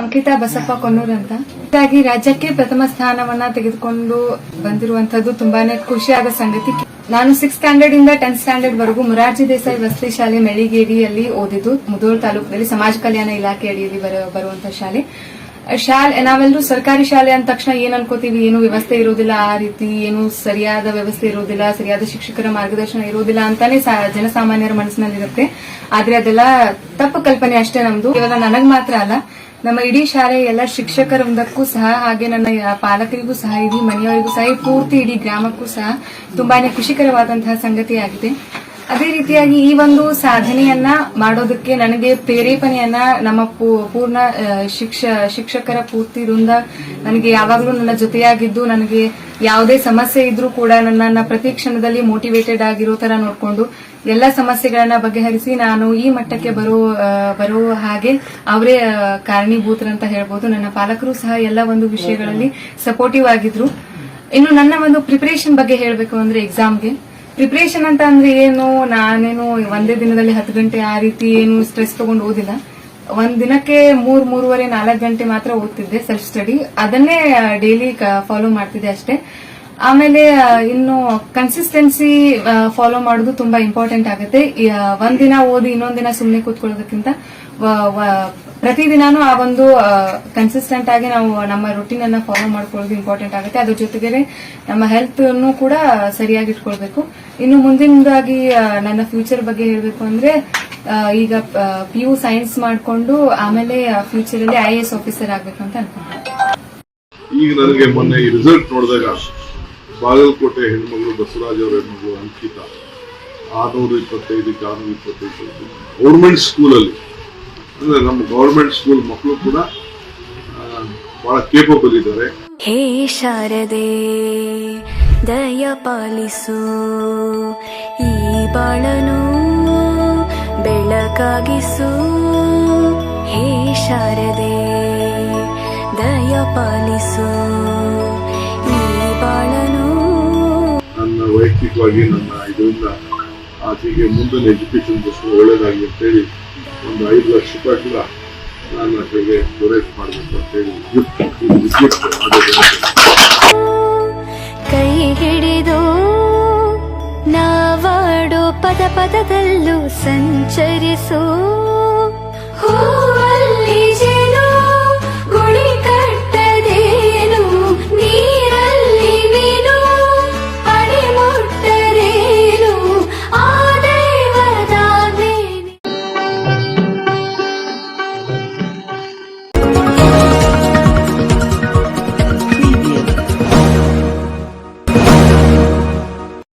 ಅಂಕಿತಾ ಬಸಪ್ಪ ಕೊನ್ನೂರ್ ಅಂತ. ಹೀಗಾಗಿ ರಾಜ್ಯಕ್ಕೆ ಪ್ರಥಮ ಸ್ಥಾನವನ್ನ ತೆಗೆದುಕೊಂಡು ಬಂದಿರುವಂತದ್ದು ತುಂಬಾನೇ ಖುಷಿಯಾದ ಸಂಗತಿ. ನಾನು 6th ಸ್ಟ್ಯಾಂಡರ್ಡ್ ಇಂದ 10th ಸ್ಟ್ಯಾಂಡರ್ಡ್ ವರೆಗೂ ಮೊರಾರ್ಜಿ ದೇಸಾಯಿ ವಸತಿ ಶಾಲೆ ಮೆಳಿಗೇರಿಯಲ್ಲಿ ಓದಿದ್ದು. ಮುಧೋಳ ತಾಲೂಕಿನಲ್ಲಿ ಸಮಾಜ ಕಲ್ಯಾಣ ಇಲಾಖೆ ಅಡಿಯಲ್ಲಿ ಬರುವಂತಹ ಶಾಲೆ. ನಾವೆಲ್ಲರೂ ಸರ್ಕಾರಿ ಶಾಲೆ ಅಂದ ತಕ್ಷಣ ಏನ್ ಅನ್ಕೋತೀವಿ, ಏನು ವ್ಯವಸ್ಥೆ ಇರೋದಿಲ್ಲ, ಆ ರೀತಿ ಏನು ಸರಿಯಾದ ವ್ಯವಸ್ಥೆ ಇರೋದಿಲ್ಲ, ಸರಿಯಾದ ಶಿಕ್ಷಕರ ಮಾರ್ಗದರ್ಶನ ಇರೋದಿಲ್ಲ ಅಂತಾನೆ ಜನಸಾಮಾನ್ಯರ ಮನಸ್ಸಿನಲ್ಲಿರುತ್ತೆ. ಆದ್ರೆ ಅದೆಲ್ಲ ತಪ್ಪು ಕಲ್ಪನೆ ಅಷ್ಟೇ ನಮ್ದು. ಕೇವಲ ನನಗ್ ಮಾತ್ರ ಅಲ್ಲ, ನಮ್ಮ ಇಡೀ ಶಾಲೆ ಎಲ್ಲ ಶಿಕ್ಷಕರ ವೃಂದಕ್ಕೂ ಸಹ, ಹಾಗೆ ನನ್ನ ಪಾಲಕರಿಗೂ ಸಹ, ಇಡೀ ಮನೆಯವರಿಗೂ ಸಹ, ಪೂರ್ತಿ ಇಡೀ ಗ್ರಾಮಕ್ಕೂ ಸಹ ತುಂಬಾನೇ ಖುಷಿಕರವಾದಂತಹ ಸಂಗತಿಯಾಗಿದೆ. ಅದೇ ರೀತಿಯಾಗಿ ಈ ಒಂದು ಸಾಧನೆಯನ್ನ ಮಾಡೋದಕ್ಕೆ ನನಗೆ ಪ್ರೇರೇಪಣೆಯನ್ನ ನಮ್ಮ ಪೂರ್ಣ ಶಿಕ್ಷಕರ ಪೂರ್ತಿ ವೃಂದ ನನಗೆ ಯಾವಾಗಲೂ ನನ್ನ ಜೊತೆಯಾಗಿದ್ದು, ನನಗೆ ಯಾವುದೇ ಸಮಸ್ಯೆ ಇದ್ರೂ ಕೂಡ ನನ್ನನ್ನ ಪ್ರತಿ ಕ್ಷಣದಲ್ಲಿ ಮೋಟಿವೇಟೆಡ್ ಆಗಿರೋ ತರ ನೋಡ್ಕೊಂಡು ಎಲ್ಲ ಸಮಸ್ಯೆಗಳನ್ನ ಬಗೆಹರಿಸಿ ನಾನು ಈ ಮಟ್ಟಕ್ಕೆ ಬರೋ ಹಾಗೆ ಅವರೇ ಕಾರಣೀಭೂತರಂತ ಹೇಳ್ಬೋದು. ನನ್ನ ಪಾಲಕರು ಸಹ ಎಲ್ಲ ಒಂದು ವಿಷಯಗಳಲ್ಲಿ ಸಪೋರ್ಟಿವ್ ಆಗಿದ್ರು. ಇನ್ನು ನನ್ನ ಒಂದು ಪ್ರಿಪರೇಷನ್ ಬಗ್ಗೆ ಹೇಳಬೇಕು ಅಂದ್ರೆ, ಎಕ್ಸಾಮ್ಗೆ ಪ್ರಿಪರೇಷನ್ ಅಂತ ಅಂದ್ರೆ ಏನು, ನಾನೇನು ಒಂದೇ ದಿನದಲ್ಲಿ 10 ಗಂಟೆ ಆ ರೀತಿ ಏನು ಸ್ಟ್ರೆಸ್ ತಗೊಂಡು ಓದಿಲ್ಲ. ಒಂದ್ ದಿನಕ್ಕೆ 3-4 ಗಂಟೆ ಮಾತ್ರ ಓದ್ತಿದ್ದೆ ಸೆಲ್ಫ್ ಸ್ಟಡಿ. ಅದನ್ನೇ ಡೈಲಿ ಫಾಲೋ ಮಾಡ್ತಿದ್ದೆ ಅಷ್ಟೇ. ಆಮೇಲೆ ಇನ್ನು ಕನ್ಸಿಸ್ಟೆನ್ಸಿ ಫಾಲೋ ಮಾಡೋದು ತುಂಬಾ ಇಂಪಾರ್ಟೆಂಟ್ ಆಗುತ್ತೆ. ಒಂದಿನ ಓದಿ ಇನ್ನೊಂದಿನ ಸುಮ್ಮನೆ ಕೂತ್ಕೊಳ್ಳೋದಕ್ಕಿಂತ ಪ್ರತಿದಿನಾನು ಆ ಒಂದು ಕನ್ಸಿಸ್ಟೆಂಟ್ ಆಗಿ ನಾವು ನಮ್ಮ ರೂಟೀನ್ ಅನ್ನ ಫಾಲೋ ಮಾಡ್ಕೊಳ್ಳೋದು ಇಂಪಾರ್ಟೆಂಟ್ ಆಗುತ್ತೆ. ಅದ್ರ ಜೊತೆಗೆ ನಮ್ಮ ಹೆಲ್ತ್ ಅನ್ನು ಕೂಡ ಸರಿಯಾಗಿ ಇಟ್ಕೊಳ್ಬೇಕು. ಇನ್ನು ಮುಂದಿನದಾಗಿ ನನ್ನ ಫ್ಯೂಚರ್ ಬಗ್ಗೆ ಹೇಳಬೇಕು ಅಂದ್ರೆ, ಈಗ PU ಸೈನ್ಸ್ ಮಾಡ್ಕೊಂಡು ಆಮೇಲೆ ಫ್ಯೂಚರ್ ಅಲ್ಲಿ IAS ಆಫೀಸರ್ ಆಗ್ಬೇಕು ಅಂತ ಅನ್ಕೊಂಡೆ. ಈಗ ನನಗೆ ಮೊನ್ನೆ ರಿಸಲ್ಟ್ ನೋಡಿದಾಗ ಬಾಗಲಕೋಟೆ ಹೆಣ್ಮಗಳು ಬಸವರಾಜ್ ಅವರ ಹೆಣ್ಮಗಳು ಅಂಕಿತಾ 625 ಗೌರ್ಮೆಂಟ್ ಸ್ಕೂಲಲ್ಲಿ, ಅಂದ್ರೆ ನಮ್ಮ ಗವರ್ಮೆಂಟ್ ಸ್ಕೂಲ್ ಮಕ್ಕಳು ಕೂಡ ಬಹಳ ಕೇಪಬಲ್ ಇದ್ದಾರೆ. ಹೇ ಶಾರದೆ ದಯ ಪಾಲಿಸು, ಈ ಬಾಳನು ಬೆಳಕಾಗಿಸು. ಹೇ ಶಾರದೆ ದಯ ಪಾಲಿಸು, ಈ ಬಾಳನು. ನನ್ನ ವೈಯಕ್ತಿಕವಾಗಿ ನನ್ನ ಇದರಿಂದ ಆಕೆಗೆ ಮುಂದಿನ ಎಜುಕೇಶನ್ ದೃಷ್ಟಿ ಒಳ್ಳೇದಾಗಿ ಅಂತೇಳಿ ಒಂದು 5 ಲಕ್ಷ ರೂಪಾಯಿ ಕೂಡ ನಾನು ಆಕೆಗೆ ಡೊನೇಟ್ ಮಾಡಬೇಕು ಅಂತೇಳಿ ಗಿಫ್ಟ್ ಕೈ ಹಿಡಿದು ನಾವಾಡೋ ಪದ ಪದದಲ್ಲೂ ಸಂಚರಿಸು.